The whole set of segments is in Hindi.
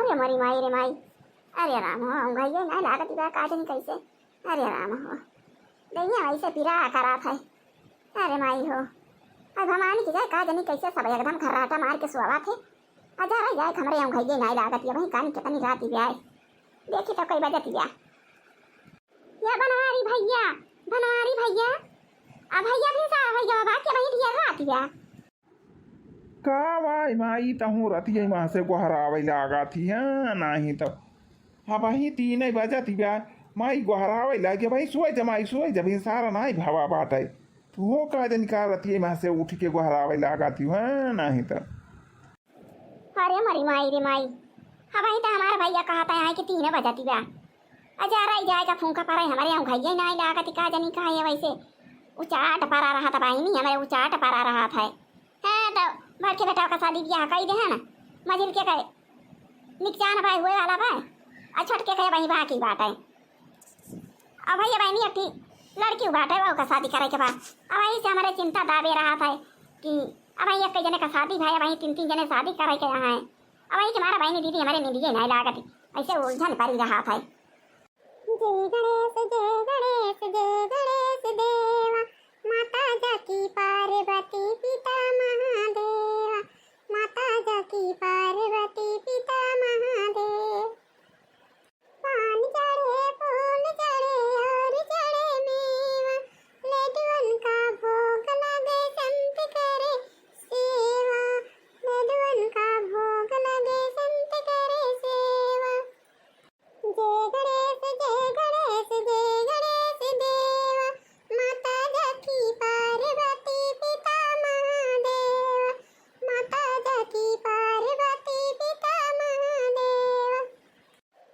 अरे मरी माई रे माई। अरे राम हो गई ना लागत बा काजनी कैसे। अरे राम हो दैया ऐसे पिरा करा था। अरे माई हो अब हमारी की जाए काजनी कैसे सब एकदम खर्राटा मार के सुआवा थे। अजा रह जाए हमरे हम गई ना लागत ये भाई कान कितनी रात ही आए देखी तो कोई बजत या बनवारी भैया अब भैया भी सा भैया बात के भाई ढेर रात या का वाई माई तहूँ रतिया वहाँ से गोहरावे लागा थी हाँ नहीं तो हाँ भाई 3 बजा थी ब्याह माई गोहरावे लागे भाई सोए जमाई सोए जब सारा नहीं भावा बात है तो हो का जन का रतिया वहाँ से उठ के गोहरावे लागा थी हाँ नहीं तो अरे मरी माई रे माई। हाँ भाई तो हमारा भैया कहता है कि 3 बजा थी ब्याह अजा रह जाएगा फूंका पर हमारे यहाँ भैया नहीं लागा थी का जनी कहा है वैसे उचाट परा रहा था भाई नहीं हमारे उचाट परा रहा था। हाँ तो भर के बेटा का शादी ब्याह कही दे है ना मजिल के कहे निकचान भाई हुए वाला भाई छट के कहे वही बाकी बात है। अब भैया बहनी एक लड़की बात है वो का शादी करे के बाद अब वही से हमारे चिंता दाबे रहा था कि अब वही एक जने का शादी भाई वही 3 जने शादी करे के यहाँ है। अब वही हमारा बहनी दीदी हमारे निधिये नहीं लागत ऐसे उलझन पड़ी रहा था। जय गणेश देवा माता जाकी पार्वती पिता महादेवा माता जाकी पार्वती पिता महादेव। पान चढ़े फूल चढ़े और चढ़े मेवा लड्डुअन का भोग लगे संत करे सेवा लड्डुअन का भोग लगे संत करे सेवा। जय गणेश देवा माता जाकी पार्वती पिता महादेवा माता जाकी पार्वती पिता महादेवा।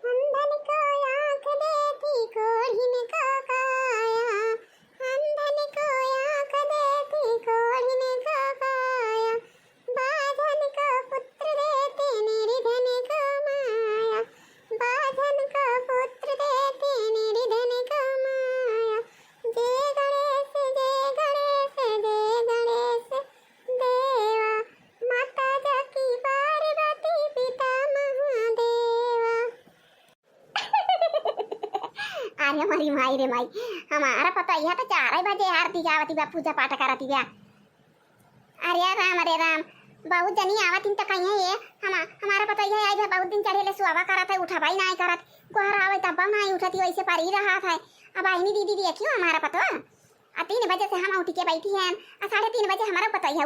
अंधन को आँख देती कोढ़िन को काया अंधन को आँख देती कोढ़िन को काया बाधन को पुत्र देते निर्धन को माया बाधन को पुत्र देते निर्धन को माया। जय गणेश देवा माता जाकी पार्वती पिता महादेवा। अरे मरी माई रे माई हमारा पता यह तो 4 बजे आरती जावती बा पूजा पाठ करती बा। अरे राम बहुत जनी आवत तो कहीं है हमारा पता यह आई बहुत दिन चढ़े सुआवा करत है उठा भाई नहीं करत गोहर आवे तब नहीं उठती वैसे पर ही रहा था। अब आईनी दीदी देखियो हमारा पता 3 बजे से हम उठ के बैठी हैं 3:30 बजे हमारा पता यह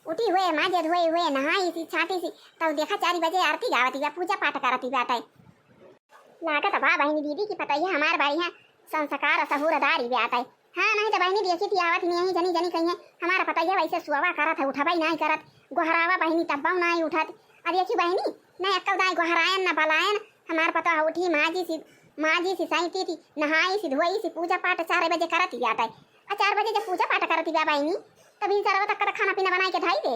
उठी हुए माजे हुए नहाई सी छाटी सी तब देखा 4 बजे आरती गावती बा पूजा पाठ करती बात लागत बा बहनी दीदी की पता है हमार बारी है संस्कार सहूरदारी बात है। हाँ नहीं तो बहनी देखी थी आवत नहीं जनी कहीं है हमारा पता है वैसे सुआवा करत है उठा भाई नहीं करत गोहरावा बहनी तब नहीं उठत। अब देखी बहनी नहीं अक्कल दाई गोहरायन न बलायन हमार पता उठी माँ जी सी सही थी नहाई सी धोई सी पूजा पाठ 4 बजे करती जाता है और 4 बजे जब पूजा पाठ करती बा बहनी तभी सर्व तक खाना पीना बना के ढाई दे।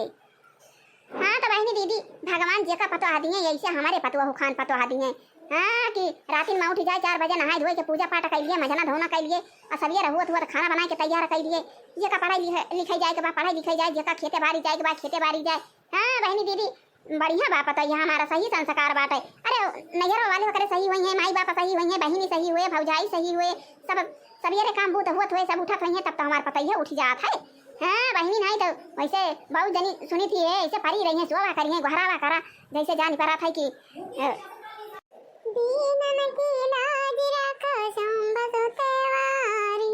हाँ तो बहनी दीदी भगवान जी का पतो आदि है ऐसे हमारे पतुआ खान पतो आदि है। हाँ कि रात में उठ जाए 4 बजे नहाए धोए के पूजा पाठ कर लिए मजना धोना कर लिए और सवियर हुआ खाना बना के तैयार कर लिए ये का पढ़ाई लिखाई जाए के बाद पढ़ाई लिखाई जाए जे का खेते बाड़ी जाए के बाद खेते बाड़ी जाए। हाँ बहनी दीदी बढ़िया बात पता है हमारा सही संस्कार बात है। अरे नैहर वाले वगैरह सही हुई है माई बाप सही हुई है बहनी सही हुए भौजाई सही हुए सब सवियर काम बूत हुआ हुए सब उठत हुई है तब तो हमारा पता ही उठ जात है। हाँ बहनी नहीं तो वैसे बहुत जनी सुनी थी ऐसे पढ़ी रही है सुबह करी है गोहरावा करा जैसे जान पड़ा था कि दीनन की लाज रखो संबत तवारी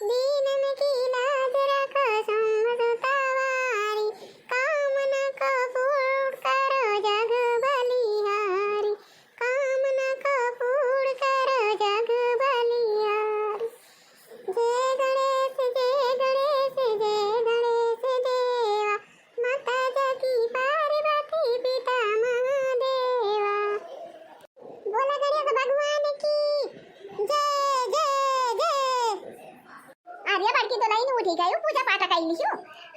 दीनन की लाज रखो संबत तवारी कामना को पूर्ण करो जग बलिहारी कामना को पूर्ण करो जग बलिहारी। जय गणेश देवा माता जाकी पार्वती पिता महादेवा। बोला गणेश भगवान की जय। अरे बड़की तो नहीं उठी गई पूजा पाठ कर लियो।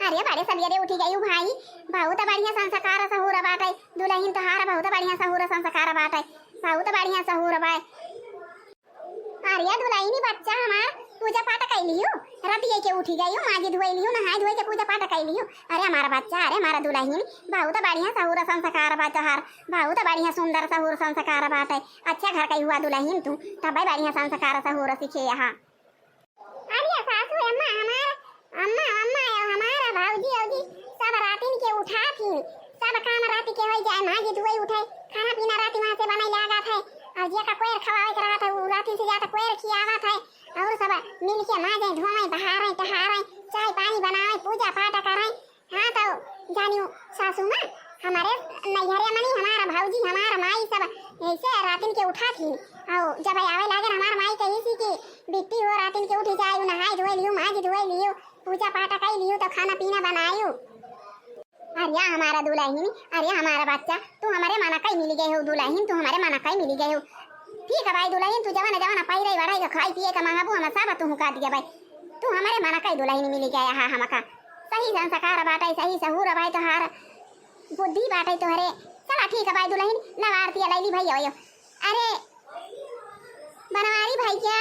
अरे बड़े सवेरे उठी गई भाई बहुत बढ़िया संस्कार सहूर बात है दुल्हन तोहार बहुत बढ़िया सहूर संस्कार बात है बहुत बढ़िया सहूर बात। अरे दुल्हनी बच्चा हमार पूजा पाठ कर लियो राती के उठी गई हूँ माजी धोई लियो नहाई धोई के पूजा पाठ कर लियो। अरे हमारा बच्चा अरे हमारा दुल्हन बहुत बढ़िया सहूर संस्कार बा तोहार बहुत बढ़िया सुंदर सहूर संस्कार बात है। अच्छा घर का हुआ दुल्हन तू तब बढ़िया संस्कार सहूर सीखे यहाँ। अरे सासू अम्मा हमारा भाऊजी औजी सब रातिन के उठा थी सब काम रात के हो जाए माँ जी धोई उठे खाना पीना रात वहाँ से बनाई लगा था और जे का कोयर खवाए कर रहा था वो रात से ज्यादा कोयर खियावा था और सब मिल के माँ जाए धोए बहारे टहारे चाय पानी बनाए पूजा पाठ कराए। हाँ तो जानियो सासू माँ हमारे नैहरे मनी हमारा भाऊजी हमारा माई सब ऐसे रातिन के उठा थी और जब आवे लागे हमारा माई कही सी कि बिट्टी हो रातिन के उठ जाए नहाई धोए लियो माँ जी धोए लियो पूजा पाठ कर लियो तो खाना पीना बनायो। अरे हमारा दुल्हन अरे हमारा बच्चा तू हमारे माना कहीं मिल गए हो दुल्हन तू हमारे माना कहीं मिल गए हो। ठीक है भाई दुल्हन तू जवाना जवाना पाई रही बढ़ाई खाई पिए का मंगाबू हम सब तू हुका दिया भाई तू हमारे माना कहीं दुल्हन मिल गया हाँ हमका सही संस्कार बाटे सही सहूर भाई तोहार बुद्धि बाटे तोहरे। चला ठीक है भाई दुल्हन लव आरती लैली भाई आयो। अरे बनवारी भाई क्या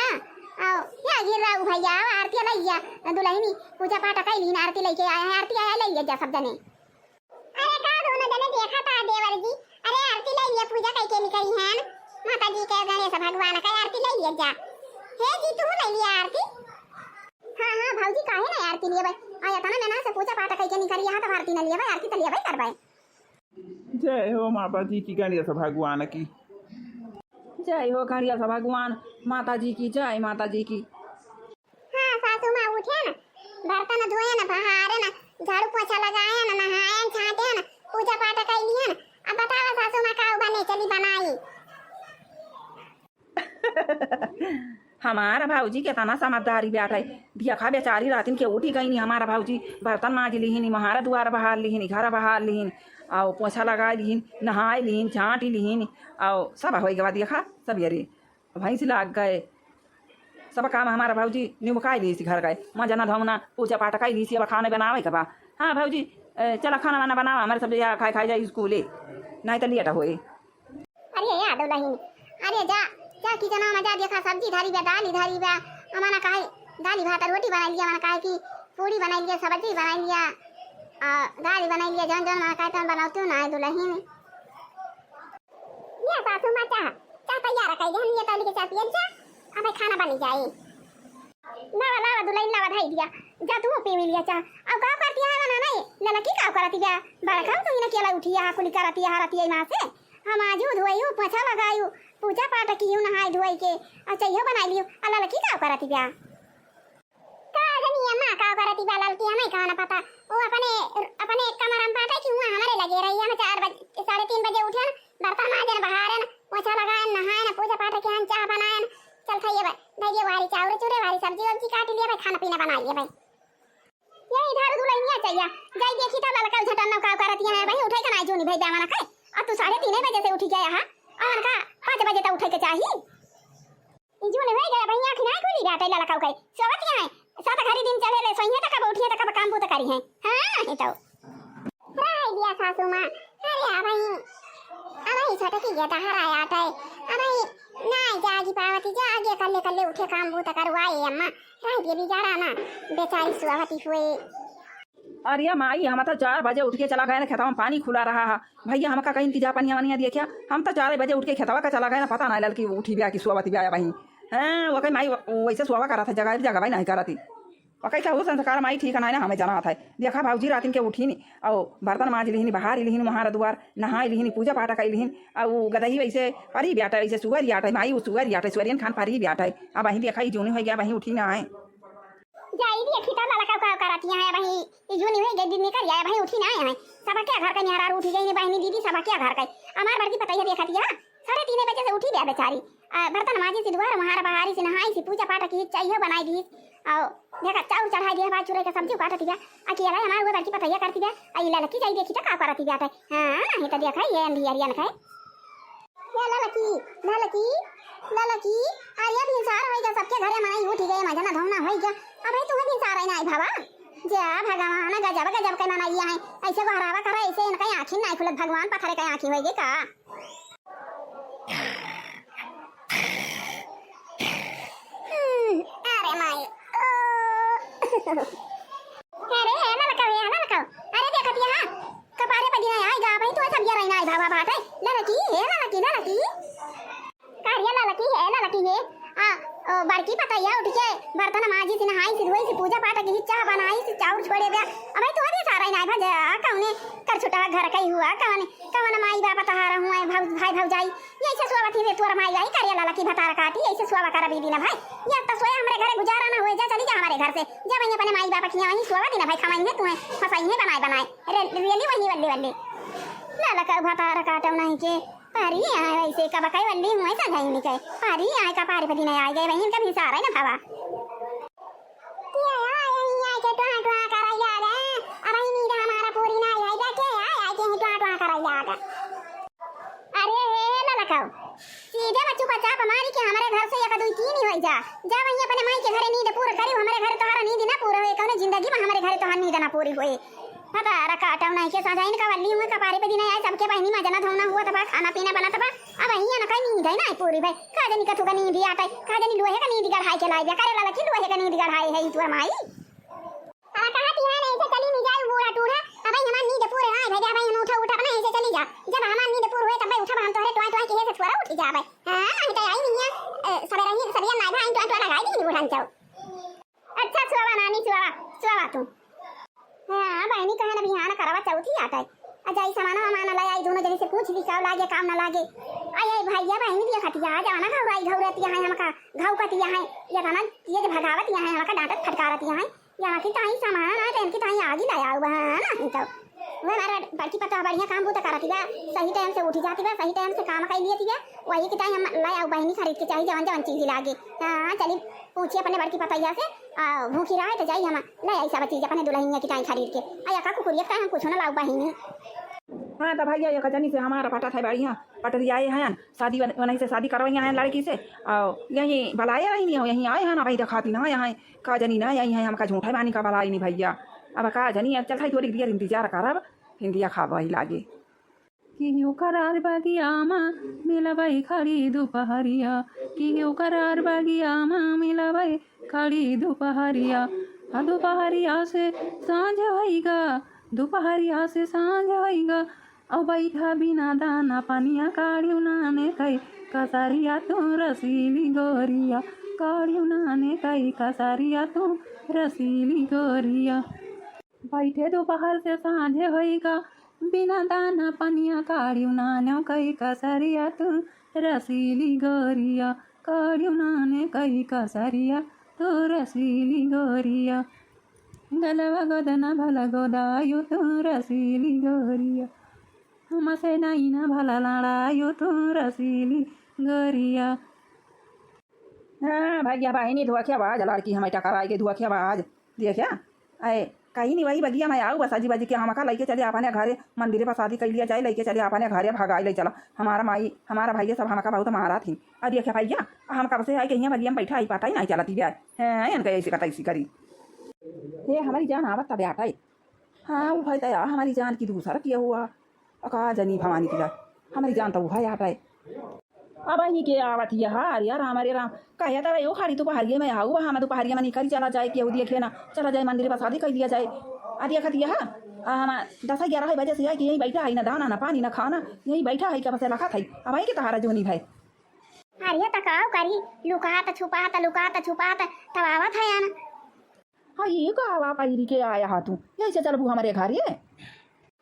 आओ क्या गिर रहा भैया आरती लैया दुल्हनी पूजा पाठ कर ली आरती लेके आया है आरती आया लैया जा सब जने। अरे का दोनों जने देखा था देवर जी अरे आरती लैया पूजा करके निकली है माता जी के गणेश भगवान का आरती लैया जा हे जी तू ले लिया आरती। हाँ भाऊजी काहे ना आरती लिए भाई आया था ना मैंने से पूजा पाठ करके निकली यहाँ तो आरती न लिया भाई आरती तो लिया भाई कर भाई। जय हो माता जी की गणेश भगवान की जय हो गणेश भगवान माता जी की जय माता जी की। हाँ सासू माँ उठे ना बर्तन धोए ना बहारे ना झाड़ू पोछा लगाए ना नहाए छाटे ना पूजा पाठ कर लिए ना अब बताओ सासू माँ का बने चली बनाई। हमारा भाऊजी के तना समझदारी बैठे देखा बेचारी रातिन के उठी गई नहीं हमारा भाऊजी बर्तन मांज लिहिन महारा द्वार बहार लिहिन घर बहार लिहिन और पोछा लगा लिहिन नहाए लिहिन झाँटी लिहिन और सब हो गया देखा सब यारे भैंस लाग गए सब काम हमारा भाऊजी निमुकाई ली घर गए मजना धोना पूजा पाठ कर ली अब खाना बनावे के बा। हाँ भाऊजी चला खाना वाना बनावा हमारे सब खाए जाए स्कूले नहीं तो लेट होए। अरे यार दुल्हन अरे जा जा किचन में जा देखा सब्जी धारी बा दाल धारी बा हमारा काहे दाल भात रोटी बना लिया हमारा काहे की पूरी बना लिया सब्जी बना लिया दाल बना लिया जौन जौन हमारा काहे बनाते हो ना दुल्हन ये सासू माँ चाह तैयार कर हम ये ताली के चाह पिए जा अब खाना बन जाए। लावा लावा दुल्हन लावा धाई दिया जा तू पी मिल लिया चाह अब का करती है ना नहीं लला की का करती बा बड़ा काम तू ना केला उठी है कुली करती है हरती है मां से हम आजू धोइयो पोछा लगायो पूजा पाठ कियो नहाई धोई के अच्छा यो बना लियो लला की का करती बा का जनी अम्मा का करती बा ललकी हमें का ना पता वो अपने कमरा में पाटा कि हुआ हमारे लगे रही हम 4 बजे 3:30 बजे उठे ना बर्तन माजे ना बहारे ना पोछा लगाए नहाए ना पूजा पाठ के चाह बनाए ना चल खाइए भाई धैर्य वाली चावल चूरे वाली सब्जी वब्जी काट लिया भाई खाना पीना बना लिया भाई। ये इधर दुल्हनिया चाहिए जाई देखी तो ललका झटन ना का करती है भाई उठे का ना जोनी भाई दामना खाए अब तू 3:30 बजे से उठी गया हां और का 5 बजे तक उठे के चाहिए जोने भाई गया भाई आंख ना खुली बाटे ललका खाए सोवत है सात घड़ी दिन चले ले सही तक उठिए तक काम पूरा करी है। हां ये तो राय दिया सासू मां अरे भाई छोटा की गया हरा आटा है अरे नहीं जागी पावती जागे कल्ले उठे काम बूता करवाए अम्मा राय दिया बिचारा ना बेचारी सुहावती हुए। अरे माई हम तो 4 बजे उठ के चला गए ना खेतवा में पानी खुला रहा है भैया हमका कहीं इंतजार पानी वानी दिया क्या हम तो 4 बजे उठ के खेतवा का चला गए ना पता नहीं लड़की उठी ब्याह की सुहावती ब्याह भाई हाँ वो कहीं माई वैसे सुहावा करा था जगह भाई नहीं करा थी कैसा हो संस्कार माई ठीक है ना हमें जाना था देखा भाऊजी रात के उठी नहीं और बर्तन मांज लिहिन बहार लिहिन महारा द्वार नहाए लिहिन पूजा पाठ कर लिहिन और गदही वैसे परी ब्याटा वैसे सुअर याट है माई वो सुअर याट है सुअरियन खान परी ब्याट है अब वहीं देखा जूनी हो गया वहीं उठी ना आए जाई देखी तो ललका का कराती है वहीं जूनी हो गई दिन निकल गया वहीं उठी ना आए हैं सब क्या घर का निहारा उठी गई बहनी दीदी सब क्या घर का हमार बड़की पता ही देखा दिया 3:30 बजे से उठी गया बेचारी बर्तन माजी से द्वार महारा बहारी से नहाई से पूजा पाठ की चाहिए बनाई दी और देखा चाउर चढ़ाई दिया बात चूरे का सब्जी काट दिया अकेला हमारे वो बड़की पतैया करती दिया आई लड़की जाई देखी तो का करती जाता है। हां नहीं तो देखा ये अंधी अरियन खाए ये लड़की अरे दिन सारा हो गया सबके घरे माई उठ गए मजा ना धोना हो गया अब तू दिन सारा नहीं भावा जा भगवान गजब के मनाइया है ऐसे बहरावा करा ऐसे इनका आंखें नहीं खुलत भगवान पथरे का आंखें होगी का अरे माई अरे ना लगाओ अरे देखत यहाँ कपारे पे दिना आई गा भाई तो सब ये रहना है भावा बात है लड़की लड़की है बड़की पतैया उठ के बर्तन माजी से नहाई से धोई से पूजा पाठ की चाह बनाई से चाउर छोड़े दिया अब तो अभी सारा ना भजा कौने कर छुटा घर कई हुआ कौन माई बाप तहारा हुआ भाई भौजाई ऐसे सोवती रे तोर माई आई करिया लाला की भतार काटी ऐसे सोवा करा बीदी ना भाई या तो सोया हमारे घर गुजारा ना होए जा चली जा हमारे घर से जब वहीं अपने माई बाप की वहीं सोवती ना भाई खवाएंगे तुम्हें फसाई है बनाए रियली वही वल्ले लाला का भतार काटो नहीं के पारी आए वैसे का बकाई वल्ली हुए सा गई निकल पारी आए का पारी पदी नहीं आ गए वहीं का भी सारा ना भावा ये आए के टुआ कराया रे अब ही नीड हमारा पूरी ना आई देखे आए के टुआ कराया गा अरे ना लगाओ सीधे बच्चों का चाप मारी के हमारे घर से एक दो तीन ही हो जा वहीं अपने माई के घर नींद पूरा करी हमारे घर तोहरा नींद ना पूरा होए कौन जिंदगी में हमारे घर तोहरा नींद ना पूरी होए पता रकाटा नहीं के सजाइन का वल्ली हुए कपारे पे दिन आए सबके बहनी मजना धोना हुआ तबा खाना पीना बना तबा अब यही ना कहीं नींद है ना पूरी भाई काजनी का थुका नींद आता है काजनी लोहे का नींद गढ़ाई के लाई करे वाला की लोहे का नींद गढ़ाई है तोर माई अरे कहा ती है नहीं से चली नहीं जाए बूढ़ा टूढ़ा अब हमार नींद पूरे आए भाई भाई हम उठा बना ऐसे चली जा जब हमार नींद पूरी हुए तब भाई उठा हम तोरे टोय के से थोड़ा उठ जा भाई हां नहीं तो आई नहीं है सवेरे ही सभी ना भाई टोय लगाई दी बूढ़ा जाओ अच्छा सुवा नानी सुवा तू हां बहनी कहे ना बिहान करवा चौथी आता है अजाई सामान ले आई दोनों जने से पूछ ली का लागे काम ना लागे आई भैया बहनी दिया खतिया जाना घाव रहती है हमका घाव कतिया है या थाना ये भगावत यहाँ हमका डांटत फटकारत यहाँ यहाँ की ताई सामान आ टाइम की ताई आगे लाया हुआ है ना तो वह हमारा बड़की पता बढ़िया काम बूता करती है सही टाइम से उठी जाती है सही टाइम से काम कर लिया है वही की ताई हम लाया बहनी खरीद के चाहिए जवन जवन चीज लागे हां चली पूछिए अपने बड़की पतैया से भूखी रहे तो जाइए हम ले आई सब चीज अपने दुल्हनिया की ताई खरीद के आया का कुकुरिया का हम कुछ ना लाऊ बहनी हाँ तो भैया एक जनी से हमारा पटा था बढ़िया पटरी आए हैं शादी वहीं से शादी करवाई हैं लड़की से और यहीं भलाए रही नहीं हो यहीं आए हैं ना भाई दिखाती ना यहाँ का जनी ना यहीं है हमका झूठा बानी का भलाई नहीं भैया अब का जनी चल भाई थोड़ी देर इंतजार करब हिंदिया खाब ही लागे कि करार बागिया माँ मिला भाई खड़ी दोपहरिया कि करार बागिया माँ मिला भाई खड़ी दोपहरिया दोपहरिया से सांझ होइगा दोपहरिया से सांझ होइगा और बैठा बिना दाना पानिया काढ़ियो नाने कई कसरिया तू रसीली गोरिया काढ़ियो नाने कई कसरिया तू रसीली गोरिया बैठे दोपहर से सांझ होइगा बिना दाना पानिया काढ़ियो नाने कई कसरिया तू रसीली गोरिया काढ़ियो नाने कई कसरिया तू रसीली गोरिया गलवा गोदना भला गोदायो तू रसीली गोरिया हमसे नहीं ना भला लड़ायो तू रसीली गोरिया हाँ भैया बहनी धुआ क्या आवाज लड़की हम टकर आए के धुआ क्या आवाज देखा अरे कहीं नहीं वही बगिया मैं आऊँ बसाजी बाजी के हम लेके चले अपने घरे मंदिर पर शादी कर लिया जाए लेके चले अपने घरे भगाई ले चला हमारा माई हमारा भैया सब हमका बहुत मारा थी और देखा भैया हम कब से आए कहीं बगिया में बैठा आई पाता ही नहीं चलाती ब्याह है इनका ऐसी कता ऐसी करी ये हमारी जान आवत तब आता है हाँ वो भाई तया हमारी जान की दूसरा किया हुआ अका जनी भवानी की हमारी जान तो वो है आता है अब ही के आवत यार यार हमारे राम कहे तारा यो खाड़ी तो पहाड़िए में आऊ हम तो पहाड़िए में निकल चला जाए केहू देखे ना चला जाए मंदिर पर शादी कर लिया जाए अरे खतिया हम 10-11 बजे से यही बैठा है ना दाना ना पानी ना खाना यही बैठा है क्या बस रखा था अब के तहारा जोनी भाई अरे तकाव करी लुकात छुपात तब आवत है ना हाँ ये का आवा पैरी के आया हा तू ऐसे चलबू हमारे घर ये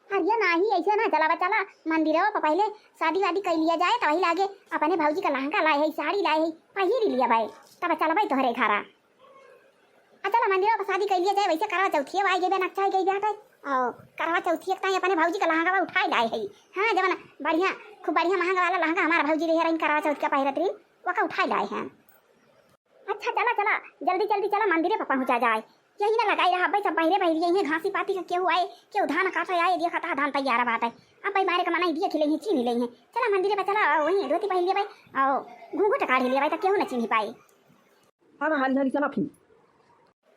अरे नहीं ऐसे ना चला मंदिर पर पहले शादी वादी कर लिया जाए तभी लागे अपने भौजी का लहंगा लाए है साड़ी लाए है पहिर लिया भाई तब चल भाई तोहरे घरा चला मंदिर पर शादी कर लिया जाए वैसे करवा चौथी आई गई नक्शा गई बेटा और करवा चौथी एक अपने भौजी का लहंगा उठाए लाए है हाँ जब बढ़िया खूब बढ़िया महंगा वाला लहंगा हमारा भौजी रहे रही करवा चौथ का पहिरत रही वो का उठाए लाए हैं अच्छा चला जल्दी चला मंदिर पर पहुँचा जाए यही ना लगाई रहा भाई सब बहरे बहरी यही घासी पाती का क्यों आए क्यों धान काटा आए देखा था धान तैयार बात है अब भाई बाहर कमाना दिया खिले चीनी ले चला मंदिर पे चला वहीं धोती पहन लिया भाई और घूंघट काढ़ लिया भाई तक क्यों ना चीनी पाए अब हाली चला फिर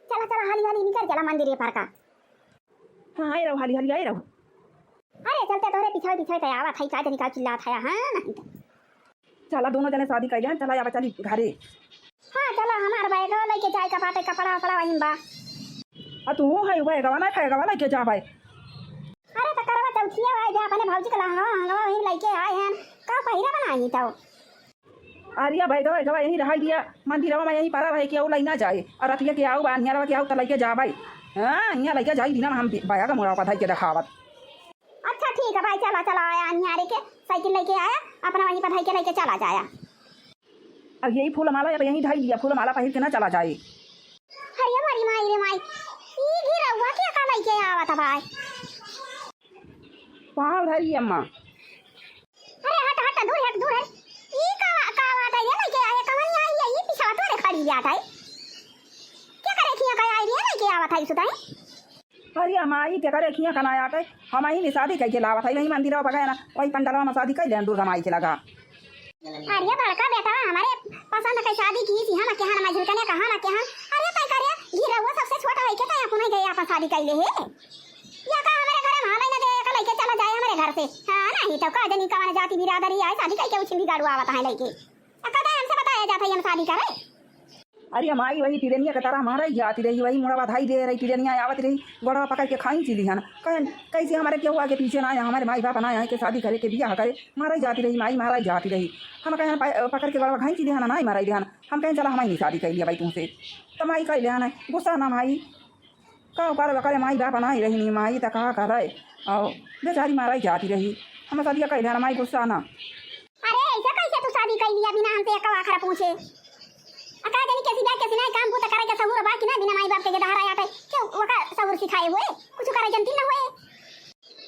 चला हाली निकल चला मंदिर पर का हाँ आए रहो हाली आए रहो अरे चलते तोरे पीछे तो आवा था का चिल्ला था हाँ नहीं चला दोनों जने शादी कर लिया चला या चली घरे हाँ चला हमार बैग लेके जाए कपाटे कपड़ा वपड़ा वहीं बा। तू है वह गवा ना खाए गवा लेके जा भाई। अरे तो करवा चौथिया भाई जा अपने भौजी के लहंगा हंगवा वहीं लेके आए हैं का पहिरा बनाई तो। अरिया भाई गवा गवा यहीं रहा दिया मंदिरवा में यहीं पारा रहे कि और ना जाए और रतिया के आओ बानियारवा के आओ तो लेके जा भाई। हाँ यहाँ लेके जाई बिना हम बाया का मोड़ा पता के दिखावत। अच्छा ठीक है भाई चला चला आया निहारे के साइकिल लेके आया अपना वहीं पढ़ाई के लेके चला जाया। अब यही फूल माला यहीं ढाई दिया फूल माला पहिर के ना चला जाए। अरे हमारी माई रे माई ई घिरा हुआ क्या का लेके आवा था भाई। वहाँ धरी अम्मा। अरे हट हट दूर है ई का वाटा ये लेके आया कहां आई है ये पीछे तो रे खड़ी जाता है क्या करे खिया का आई लेके आवा था सुताई। अरे माई के करे खिया कना आटे हम ही शादी करके लावा था वही मंदिर बगाया ना वही पंडालवा में शादी कर लेन दुर्गा माई के लगा। अरे बड़का बेटा हमारे पसंद की शादी की थी हम के हां मजूर कने कहां ना के हां। अरे तय करे गिरा हुआ सबसे छोटा है के तय अपन गए अपन शादी कर ले है या का हमारे घर में हां ना दे का लेके चला जाए हमारे घर से। हां नहीं तो का जनी का जाति बिरादरी है शादी करके उछिंदी गाड़ू आवत है लेके कदा हमसे बताया जाता है हम शादी करे। अरे माई वही टिरेनिया के तरह हमारा ही जाती रही वही मुड़ा बधाई दे रही टिरेनिया आवत रही गोड़ा पकड़ के खाई चली हन कैसे हमारे क्यों आगे पीछे ना आया हमारे माई बाप ना आए के शादी करे के बियाह करे मारा जाती रही माई मारा जाती रही हम कहें पकड़ के गोड़ा खाई चली हन ना मारा ध्यान हम कहें चला हमारी शादी कर लिया भाई तुमसे तो माई कह लिया गुस्सा ना माई का कर करे माई बाप ना रही नहीं माई तो कहा करे और बेचारी मारा जाती रही हम शादी कह लिया माई गुस्सा ना। अरे ऐसा कैसे तू शादी कर लिया बिना हमसे एक आखरा पूछे अका जनी कैसी बात कैसी नहीं काम पूता करे के सबूर बाकी ना बिना माई बाप के गधारा आटे क्यों वका सबूर सिखाए हुए कुछ करे जनती ना हुए।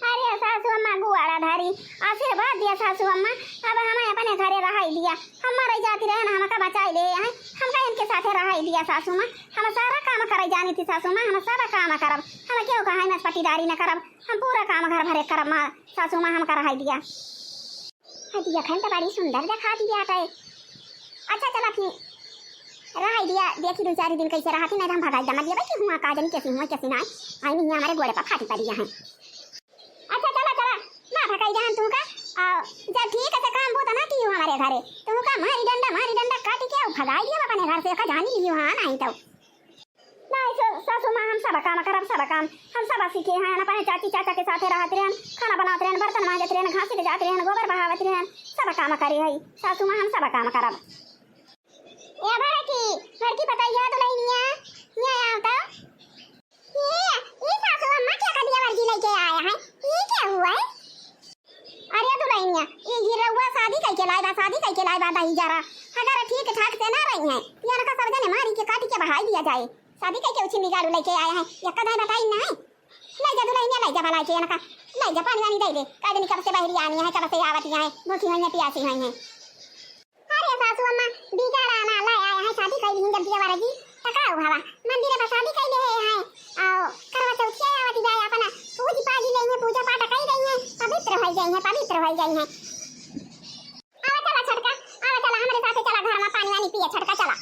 अरे सासू अम्मा गुआड़ा धारी आशीर्वाद दिया सासू अम्मा अब हमें अपने घरे रहाई दिया हमारे जाती रहे ना हमका बचाई ले हैं हम का इनके साथे रहाई दिया सासू मां हम सारा काम करे जानी थी सासू मां हम सारा काम करब हम क्यों कहां में पटीदारी न करब हम पूरा काम घर भरे करब मां सासू मां हम रहाई दिया है दिया खन तो बड़ी सुंदर दिखा दिया है। अच्छा चला फिर रहा दिया देखी दो चार दिन कैसे रहा थी नहीं हम भगाई दमा दिया भाई कि हुआ काजनी कैसी हुआ कैसी ना आई नहीं हमारे गोड़े पर फाटी पड़ी है। अच्छा चला चला ना भगाई जान तू का जब ठीक है काम होता ना कि हमारे घरे तू का मारी डंडा काट के भगाई दिया अपने घर से का जानी ली हां नहीं तो नहीं सासू मां हम सब काम करब सब काम हम सब सीखे हैं अपने चाची चाचा के साथ रहते रहन खाना बनाते रहन बर्तन मांजते रहन घास ले जाते रहन गोबर बहावते रहन सब काम करे है सासू मां हम सब काम करब। ए लड़की बताइए तो नहीं ये आता ये सासू अम्मा क्या कर दिया वर्दी लेके आया है ये क्या हुआ है। अरे तो नहीं ये गिरा हुआ शादी करके लाए बा दही जरा अगर ठीक ठाक से ना रही है ये ना सब जने मारी के काट के बहाई दिया जाए शादी करके उछिंदी गाड़ू लेके आया है या कदा बताई ना ले जा दुल्हन ले जा भला के ना ले जा पानी वानी दे दे काजनी कब से बहरी आनी है कब से आवती है भूखी हुई है प्यासी हुई है। अरे सासू अम्मा बिगाड़ा ना लाए आया है शादी कर ली जब दिया वाला टका भावा मंदिर में शादी कर ले है आओ करवा चौथ के आवती जाए अपना पूजी पाजी ले है पूजा पाठ कर रही है पवित्र हो गई है। आवा चला छटका आवा चला हमारे साथ चला घर में पानी वानी पिए छटका चला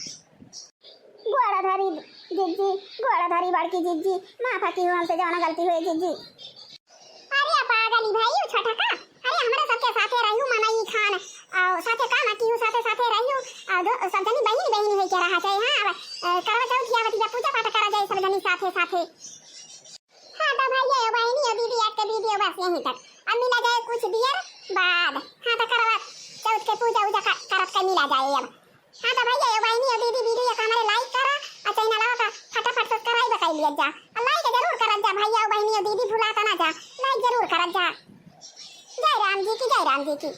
गोड़ा धरी जिज्जी गोड़ा धरी बड़की जिज्जी माफा की हमसे जाना गलती हुई जिज्जी। अरे पागली भाई छटका अरे हमारे सबके साथे रहू मनाई खान और साथे काम की साथे रहू और सब जनी बहन हो के रहा चाहिए। हां करवा चौथ की आवती पूजा पाठ करा जाए सब जनी साथे हां तो भाई ये बहनी और दीदी एक के वीडियो बस यहीं तक अब मिला जाए कुछ देर बाद। हां तो करवा चौथ के पूजा करत के मिला जाए अब। हां तो भाई ये बहनी और दीदी वीडियो का हमारे लाइक करा और चैनल का फटाफट सब्सक्राइब कर लिया जा लाइक जरूर करत जा भैया बहनी और दीदी भुलाता ना जा लाइक जरूर करत जा। जय राम जी की।